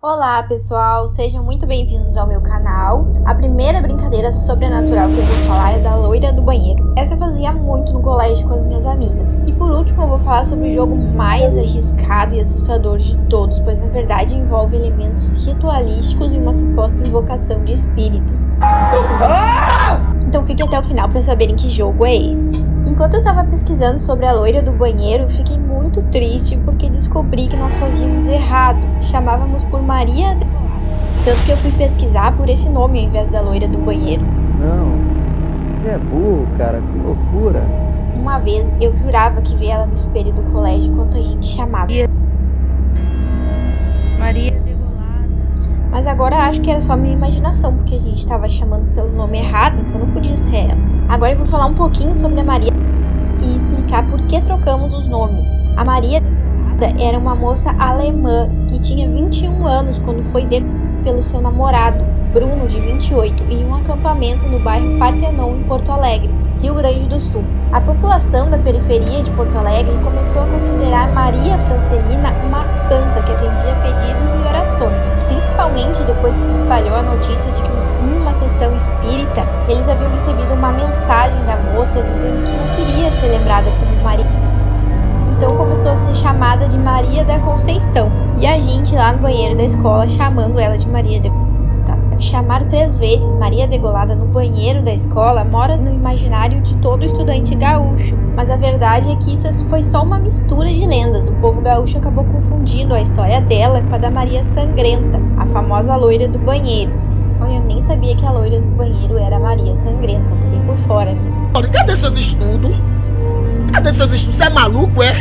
Olá pessoal, sejam muito bem-vindos ao meu canal. A primeira brincadeira sobrenatural que eu vou falar é da loira do banheiro. Essa eu fazia muito no colégio com as minhas amigas. E por último eu vou falar sobre o jogo mais arriscado e assustador de todos, pois na verdade envolve elementos ritualísticos e uma suposta invocação de espíritos. Então fique até o final para saberem que jogo é esse. Enquanto eu tava pesquisando sobre a loira do banheiro, fiquei muito triste porque descobri que nós fazíamos errado. Chamávamos por Maria Degolada. Tanto que eu fui pesquisar por esse nome ao invés da loira do banheiro. Não, você é burro, cara, que loucura. Uma vez eu jurava que vi ela no espelho do colégio enquanto a gente chamava Maria Degolada. Mas agora acho que era só minha imaginação, porque a gente estava chamando pelo nome errado, então não podia ser ela. Agora eu vou falar um pouquinho sobre a Maria e explicar por que trocamos os nomes. A Maria Degolada era uma moça alemã que tinha 21 anos quando foi degolada pelo seu namorado, Bruno, de 28, em um acampamento no bairro Partenon, em Porto Alegre, Rio Grande do Sul. A população da periferia de Porto Alegre começou a considerar Maria Francelina uma santa que atendia pedidos e orações, principalmente depois que se espalhou a notícia de que em uma sessão espírita eles haviam recebido uma mensagem da moça dizendo que não queria ser lembrada como Maria. Então começou a ser chamada de Maria da Conceição, e a gente lá no banheiro da escola chamando ela de Maria Degolada. Chamar 3 vezes Maria Degolada no banheiro da escola mora no imaginário de todo estudante gaúcho, mas a verdade é que isso foi só uma mistura de lendas. O povo gaúcho acabou confundindo a história dela com a da Maria Sangrenta, a famosa loira do banheiro. Eu nem sabia que a loira do banheiro era a Maria Sangrenta, tô bem por fora mesmo. Cadê seus estudos? Você é maluco, é?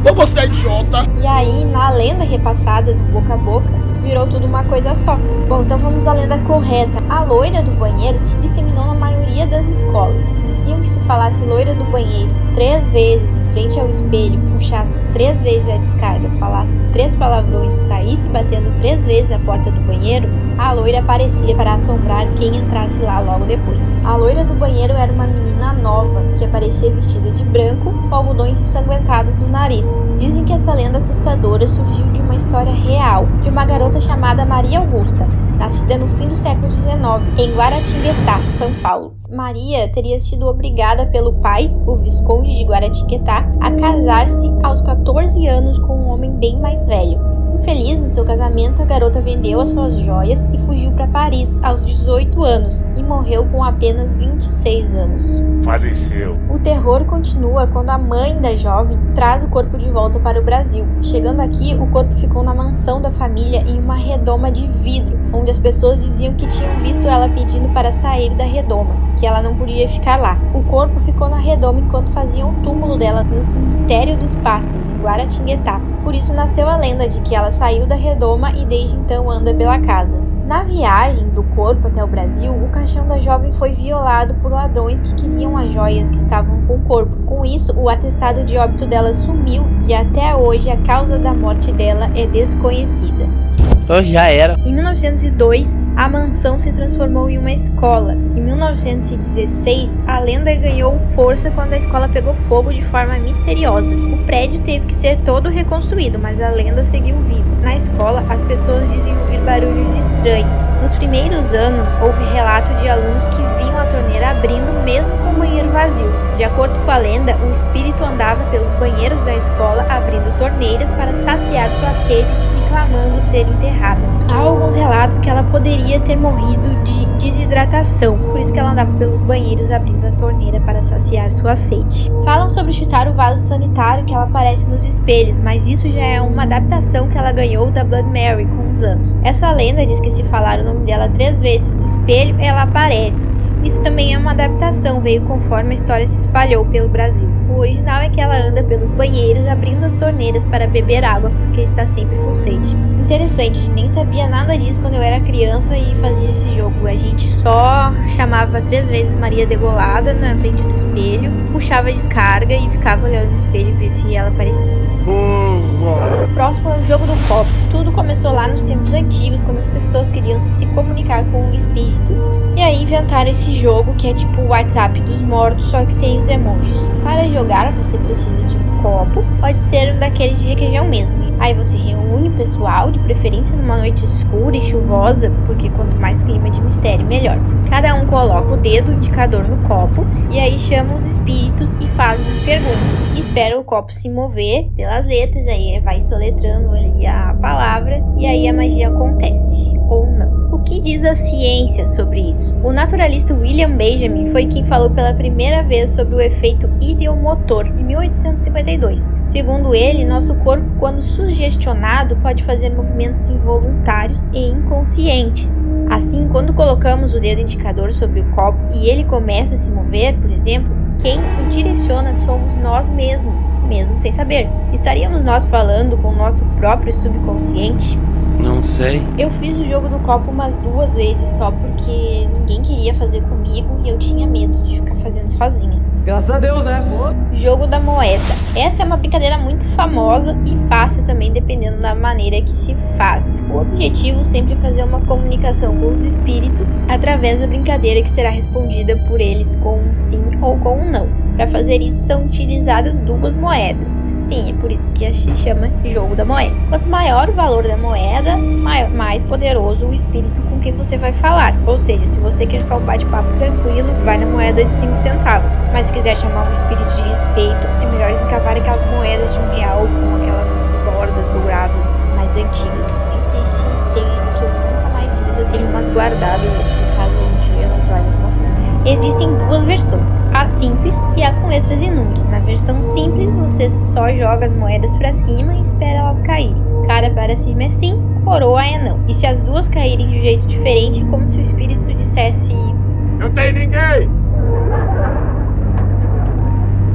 Ou você é idiota? E aí, na lenda repassada do boca a boca, virou tudo uma coisa só. Bom, então vamos à lenda correta. A loira do banheiro se disseminou na maioria das escolas. Diziam que se falasse loira do banheiro 3 vezes em frente ao espelho, puxasse 3 vezes a descarga, falasse 3 palavrões e saísse batendo 3 vezes a porta do banheiro, a loira aparecia para assombrar quem entrasse lá logo depois. A loira do banheiro era uma menina nova, que aparecia vestida de branco, com algodões ensanguentados no nariz. Dizem que essa lenda assustadora surgiu de uma história real, de uma garota chamada Maria Augusta, nascida no fim do século XIX, em Guaratinguetá, São Paulo. Maria teria sido obrigada pelo pai, o Visconde de Guaratinguetá, a casar-se aos 14 anos com um homem bem mais velho. Infeliz no seu casamento, a garota vendeu as suas joias e fugiu para Paris aos 18 anos e morreu com apenas 26 anos. Faleceu. O terror continua quando a mãe da jovem traz o corpo de volta para o Brasil. Chegando aqui, o corpo ficou na mansão da família em uma redoma de vidro, onde as pessoas diziam que tinham visto ela pedindo para sair da redoma, que ela não podia ficar lá. O corpo ficou na redoma enquanto faziam o túmulo dela no cemitério dos Passos, em Guaratinguetá. Por isso nasceu a lenda de que ela saiu da redoma e desde então anda pela casa. Na viagem do corpo até o Brasil, o caixão da jovem foi violado por ladrões que queriam as joias que estavam com o corpo. Com isso, o atestado de óbito dela sumiu e até hoje a causa da morte dela é desconhecida. Então já era. Em 1902, a mansão se transformou em uma escola. Em 1916, a lenda ganhou força quando a escola pegou fogo de forma misteriosa. O prédio teve que ser todo reconstruído, mas a lenda seguiu viva. Na escola, as pessoas dizem ouvir barulhos estranhos. Nos primeiros anos, houve relato de alunos que viam a torneira abrindo mesmo com o banheiro vazio. De acordo com a lenda, um espírito andava pelos banheiros da escola abrindo torneiras para saciar sua sede e clamando ser enterrada. Há alguns relatos que ela poderia ter morrido de desidratação, por isso que ela andava pelos banheiros abrindo a torneira para saciar sua sede. Falam sobre chutar o vaso sanitário que ela aparece nos espelhos, mas isso já é uma adaptação que ela ganhou da Blood Mary com uns anos. Essa lenda diz que se falar o nome dela 3 vezes no espelho, ela aparece. Isso também é uma adaptação, veio conforme a história se espalhou pelo Brasil. O original é que ela anda pelos banheiros abrindo as torneiras para beber água porque está sempre com sede. Interessante, nem sabia nada disso quando eu era criança e fazia esse jogo. A gente só chamava 3 vezes Maria Degolada na frente do espelho, puxava a descarga e ficava olhando no espelho e ver se ela aparecia. O próximo é o jogo do copo. Tudo começou lá nos tempos antigos, quando as pessoas queriam se comunicar com espíritos. E aí inventaram esse jogo que é tipo o WhatsApp dos mortos, só que sem os emojis. Para jogar, você precisa de um copo, pode ser um daqueles de requeijão mesmo. Aí você reúne o pessoal de preferência numa noite escura e chuvosa, porque quanto mais clima de mistério, melhor. Cada um coloca o dedo indicador no copo e aí chama os espíritos e faz as perguntas. E espera o copo se mover pelas letras, aí vai soletrando ali a palavra e aí a magia acontece, ou não. O que diz a ciência sobre isso? O naturalista William Benjamin foi quem falou pela primeira vez sobre o efeito ideomotor, em 1852. Segundo ele, nosso corpo, quando sugestionado, pode fazer movimentos involuntários e inconscientes. Assim, quando colocamos o dedo indicador sobre o copo e ele começa a se mover, por exemplo, quem o direciona somos nós mesmos, mesmo sem saber. Estaríamos nós falando com o nosso próprio subconsciente? Não sei. Eu fiz o jogo do copo umas 2 vezes só porque ninguém queria fazer comigo e eu tinha medo de ficar fazendo sozinha. Graças a Deus, né? Pô. Jogo da moeda. Essa é uma brincadeira muito famosa e fácil também, dependendo da maneira que se faz. O objetivo sempre é fazer uma comunicação com os espíritos através da brincadeira que será respondida por eles com um sim ou com um não. Para fazer isso são utilizadas 2 moedas. Sim, é por isso que se chama jogo da moeda. Quanto maior o valor da moeda, mais poderoso o espírito com quem você vai falar. Ou seja, se você quer só um bate-papo tranquilo, vai na moeda de 5 centavos. Mas se quiser chamar um espírito de respeito, é melhor encavar aquelas moedas de R$1 com aquelas bordas douradas mais antigas. Nem sei se tem ainda, que eu nunca mais vi, mas eu tenho umas guardadas aqui, caso um dia elas valham alguma coisa. Existem 2 versões, a simples e a com letras e números. Na versão simples, você só joga as moedas pra cima e espera elas caírem. Cara para cima é sim, coroa é não. E se as 2 caírem de um jeito diferente, é como se o espírito dissesse: não tem ninguém!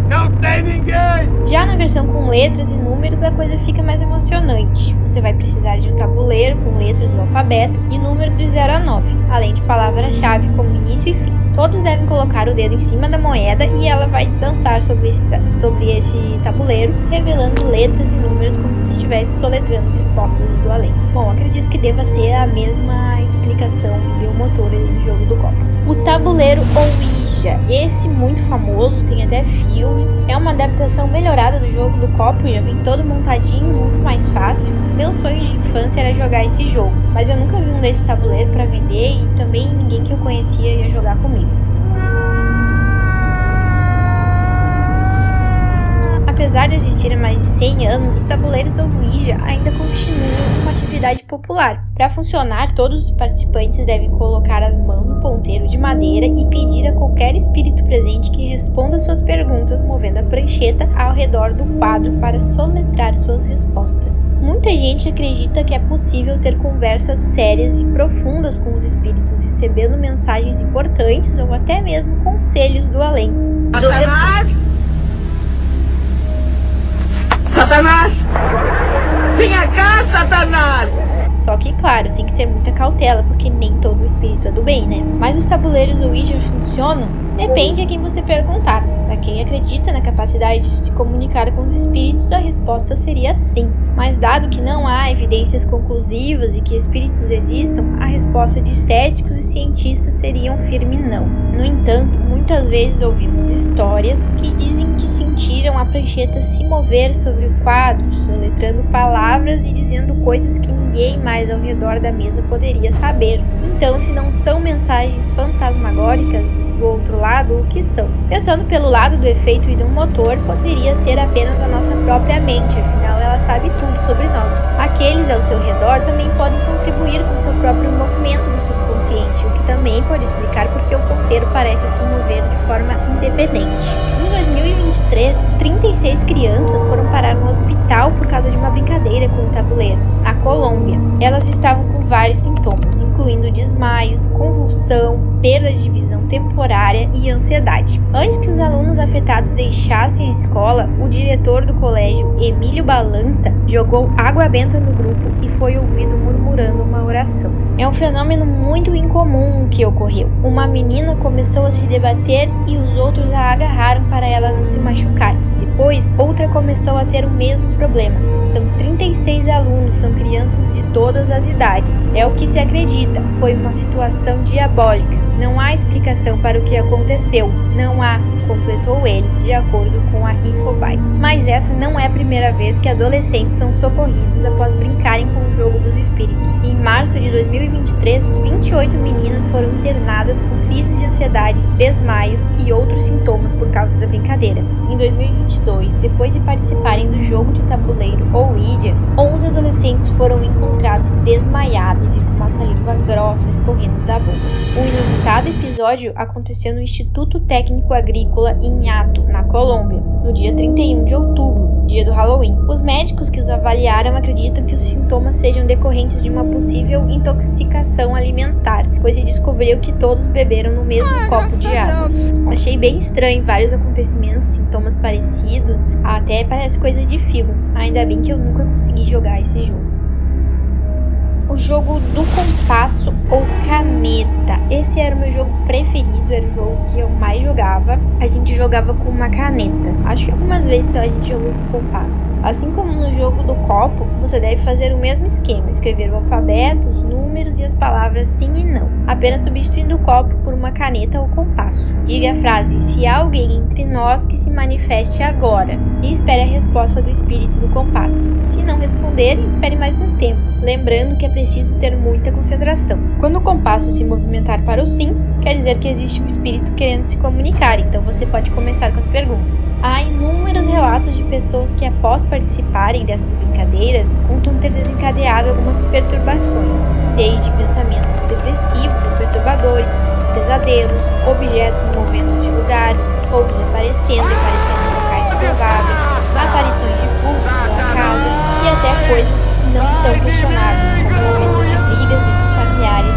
Não tem ninguém! Já na versão com letras e números, a coisa fica mais emocionante. Você vai precisar de um tabuleiro com letras do alfabeto e números de 0 a 9, além de palavras-chave como início e fim. Todos devem colocar o dedo em cima da moeda e ela vai dançar sobre esse tabuleiro, revelando letras e números como se estivesse soletrando respostas do além. Bom, acredito que deva ser a mesma explicação do motor do jogo do copo. O tabuleiro Ouija, esse muito famoso, tem até filme, é uma adaptação melhorada do jogo do copo, já vem todo montadinho, muito mais fácil. Meu sonho de infância era jogar esse jogo, mas eu nunca vi um desse tabuleiro para vender e também ninguém que eu conhecia ia jogar comigo. Apesar de existir há mais de 100 anos, os tabuleiros Ouija ainda continuam uma atividade popular. Para funcionar, todos os participantes devem colocar as mãos no ponteiro de madeira e pedir a qualquer espírito presente que responda suas perguntas movendo a prancheta ao redor do quadro para soletrar suas respostas. Muita gente acredita que é possível ter conversas sérias e profundas com os espíritos, recebendo mensagens importantes ou até mesmo conselhos do além. Satanás! Satanás! Venha cá, Satanás! Só que, claro, tem que ter muita cautela, porque nem todo espírito é do bem, né? Mas os tabuleiros Ouija funcionam? Depende a quem você perguntar. Para quem acredita na capacidade de se comunicar com os espíritos, a resposta seria sim. Mas dado que não há evidências conclusivas de que espíritos existam, a resposta de céticos e cientistas seria um firme não. No entanto, muitas vezes ouvimos histórias que dizem que sentiram a prancheta se mover sobre o quadro, soletrando palavras e dizendo coisas que ninguém mais ao redor da mesa poderia saber. Então, se não são mensagens fantasmagóricas, do outro lado, o que são? Pensando pelo lado do efeito ideomotor, poderia ser apenas a nossa própria mente, afinal ela sabe tudo sobre nós. Aqueles ao seu redor também podem contribuir com seu próprio movimento do subconsciente, o que também pode explicar porque o ponteiro parece se mover de forma independente. Em 2023, 36 crianças foram parar no hospital por causa de uma brincadeira com o tabuleiro, na Colômbia. Elas estavam com vários sintomas, incluindo desmaios, convulsão, perda de visão temporária e ansiedade. Antes que os alunos afetados deixassem a escola, o diretor do colégio, Emílio Balanta, jogou água benta no grupo e foi ouvido murmurando uma oração. É um fenômeno muito incomum que ocorreu. Uma menina começou a se debater e os outros a agarraram para ela não se machucar. Depois, outra começou a ter o mesmo problema. São 36 alunos, são crianças de todas as idades. É o que se acredita, foi uma situação diabólica. Não há explicação para o que aconteceu. Não há, completou ele, de acordo com a Infobae. Mas essa não é a primeira vez que adolescentes são socorridos após brincarem com o jogo dos espíritos. Em março de 2023, 28 meninas foram internadas com crises de ansiedade, desmaios e outros sintomas por causa da brincadeira. Em 2022, depois de participarem do jogo de tabuleiro ou Ouija, 11 adolescentes foram encontrados desmaiados e com uma saliva grossa escorrendo da boca. O inusitado episódio aconteceu no Instituto Técnico Agrícola em Hato, na Colômbia, no dia 31 de outubro, dia do Halloween. Os médicos que os avaliaram acreditam que os sintomas sejam decorrentes de uma possível intoxicação alimentar, pois se descobriu que todos beberam no mesmo copo de água. Achei bem estranho vários acontecimentos, sintomas parecidos, até parece coisa de filme. Ainda bem que eu nunca consegui jogar esse jogo. O jogo do compasso ou caneta. Esse era o meu jogo preferido, era o jogo que eu mais jogava. A gente jogava com uma caneta. Acho que algumas vezes só a gente jogou com compasso. Assim como no jogo do copo, você deve fazer o mesmo esquema, escrever o alfabeto, os números e as palavras sim e não, apenas substituindo o copo por uma caneta ou compasso. Diga a frase, se há alguém entre nós que se manifeste agora, e espere a resposta do espírito do compasso. Se não responder, espere mais um tempo, lembrando que é preciso ter muita concentração. Quando o compasso se movimentar para o sim, quer dizer que existe um espírito querendo se comunicar, então você pode começar com as perguntas. Há inúmeros relatos de pessoas que, após participarem dessas brincadeiras, contam ter desencadeado algumas perturbações, desde pensamentos depressivos e perturbadores, pesadelos, objetos movendo de lugar ou desaparecendo e aparecendo em locais improváveis, aparições de vultos pela casa e até coisas não tão questionáveis, como o momento de brigas entre os familiares.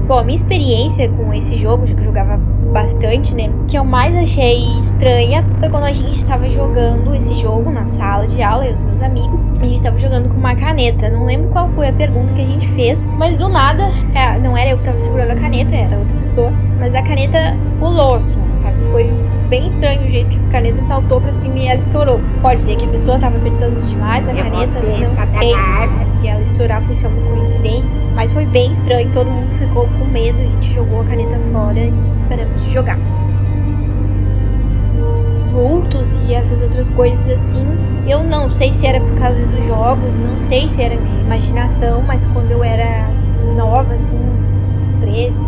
Bom, a minha experiência com esse jogo, já que eu jogava bastante, né, que eu mais achei estranha foi quando a gente estava jogando esse jogo na sala de aula, eu e os meus amigos, e a gente estava jogando com uma caneta. Não lembro qual foi a pergunta que a gente fez, mas do nada, não era eu que estava segurando a caneta, era outra pessoa, mas a caneta pulou, assim, sabe? Foi bem estranho o jeito que a caneta saltou pra cima e ela estourou. Pode ser que a pessoa estava apertando demais a caneta, não sei, que ela estourar foi só uma coincidência, mas foi bem estranho, todo mundo ficou com medo, a gente jogou a caneta fora e paramos de jogar. Vultos e essas outras coisas assim, eu não sei se era por causa dos jogos, não sei se era minha imaginação, mas quando eu era nova, assim, uns 13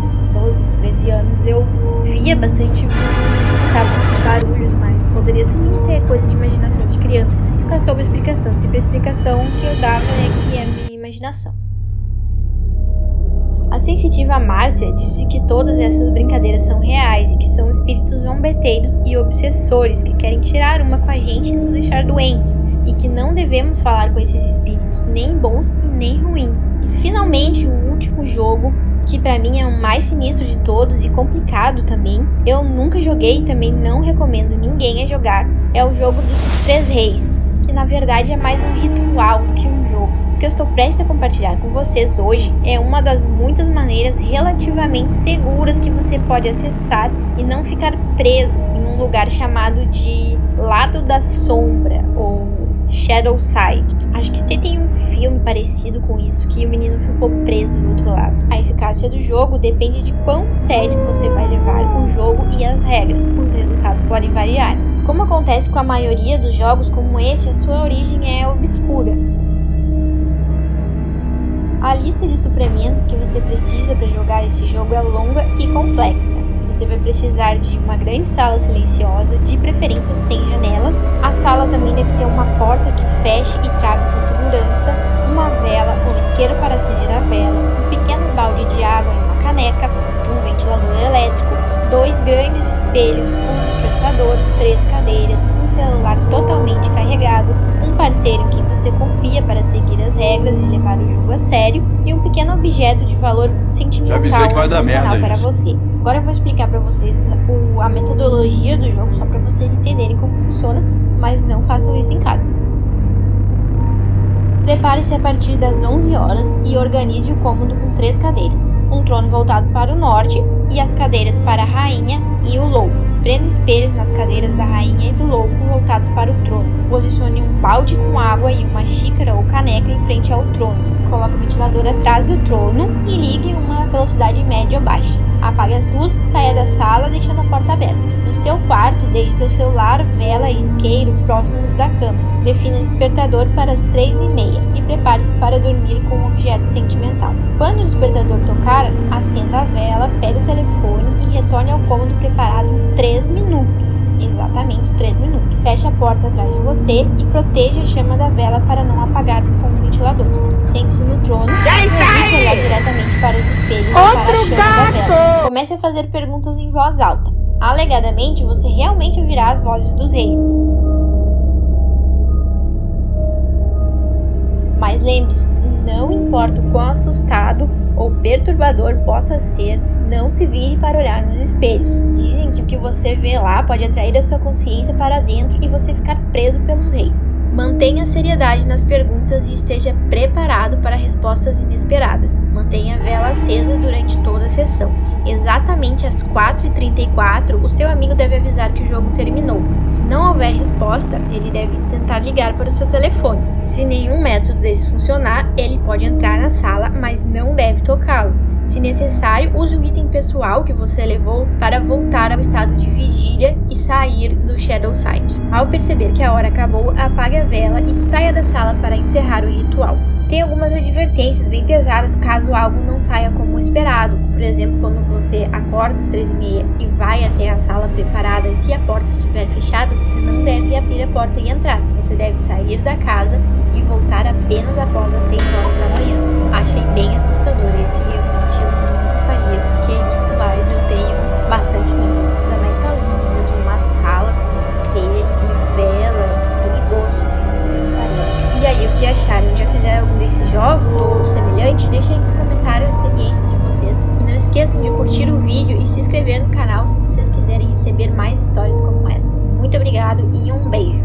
anos, eu via bastante vultos, escutava muito barulho, mas poderia também ser coisa de imaginação de criança. Nunca soube a explicação, sempre a explicação que eu dava é que era minha imaginação. A sensitiva Márcia disse que todas essas brincadeiras são reais e que são espíritos zombeteiros e obsessores que querem tirar uma com a gente e nos deixar doentes, e que não devemos falar com esses espíritos, nem bons e nem ruins. E finalmente, o último jogo, que pra mim é o mais sinistro de todos e complicado também, eu nunca joguei e também não recomendo ninguém a jogar, é o jogo dos Três Reis, que na verdade é mais um ritual do que um jogo. O que eu estou prestes a compartilhar com vocês hoje é uma das muitas maneiras relativamente seguras que você pode acessar e não ficar preso em um lugar chamado de Lado da Sombra ou Shadow Side. Acho que até tem um filme parecido com isso, que o menino ficou preso do outro lado. A eficácia do jogo depende de quão sério você vai levar o jogo e as regras. Os resultados podem variar. Como acontece com a maioria dos jogos como esse, a sua origem é obscura. A lista de suplementos que você precisa para jogar esse jogo é longa e complexa. Você vai precisar de uma grande sala silenciosa, de preferência sem janelas. A sala também deve ter uma porta que feche e trave com segurança, uma vela ou isqueiro para acender a vela, um pequeno balde de água em uma caneca, um ventilador elétrico, 2 grandes espelhos, um despertador, 3 cadeiras, um celular totalmente carregado, um parceiro em quem você confia para seguir as regras e levar o jogo a sério, e um pequeno objeto de valor sentimental e emocional para você. Agora eu vou explicar para vocês a metodologia do jogo, só para vocês entenderem como funciona, mas não façam isso em casa. Prepare-se a partir das 11 horas e organize o cômodo com 3 cadeiras, um trono voltado para o norte e as cadeiras para a rainha e o lobo. Prenda espelhos nas cadeiras da rainha e do louco voltados para o trono. Posicione um balde com água e uma xícara ou caneca em frente ao trono. Coloque o ventilador atrás do trono e ligue uma velocidade média ou baixa. Apague as luzes e saia da sala, deixando a porta aberta. No seu quarto, deixe seu celular, vela e isqueiro próximos da cama. Defina o despertador para as 3h30 e prepare-se para dormir com um objeto sentimental. Quando o despertador tocar, acenda a vela, pegue o telefone e retorne ao cômodo preparado em 3 minutos. Exatamente 3 minutos. Feche a porta atrás de você e proteja a chama da vela para não apagar com o ventilador. Sente-se no trono e evite olhar diretamente para os espelhos e para a chama da vela. Comece a fazer perguntas em voz alta. Alegadamente, você realmente ouvirá as vozes dos reis. Mas lembre-se, não importa o quão assustado ou perturbador possa ser, não se vire para olhar nos espelhos. Dizem que o que você vê lá pode atrair a sua consciência para dentro e você ficar preso pelos reis. Mantenha a seriedade nas perguntas e esteja preparado para respostas inesperadas. Mantenha a vela acesa durante toda a sessão. Exatamente às 4h34, o seu amigo deve avisar que o jogo terminou. Se não houver resposta, ele deve tentar ligar para o seu telefone. Se nenhum método desse funcionar, ele pode entrar na sala, mas não deve tocá-lo. Se necessário, use o item pessoal que você levou para voltar ao estado de vigília e sair do Shadowside. Ao perceber que a hora acabou, apague a vela e saia da sala para encerrar o ritual. Tem algumas advertências bem pesadas caso algo não saia como esperado. Por exemplo, quando você acorda às 3h30 e vai até a sala preparada e se a porta estiver fechada, você não deve abrir a porta e entrar. Você deve sair da casa e voltar apenas após as 6 horas da manhã. Achei bem assustador esse, realmente eu nunca faria, porque rituais eu tenho bastante menos. Ainda mais sozinha dentro de uma sala com espelho e vela, perigoso, não faria. E aí, o que acharam? Já fizeram algum desses jogos ou outro semelhante? Deixem aí nos comentários a experiência de vocês. E não esqueçam de curtir o vídeo e se inscrever no canal se vocês quiserem receber mais histórias como essa. Muito obrigado e um beijo!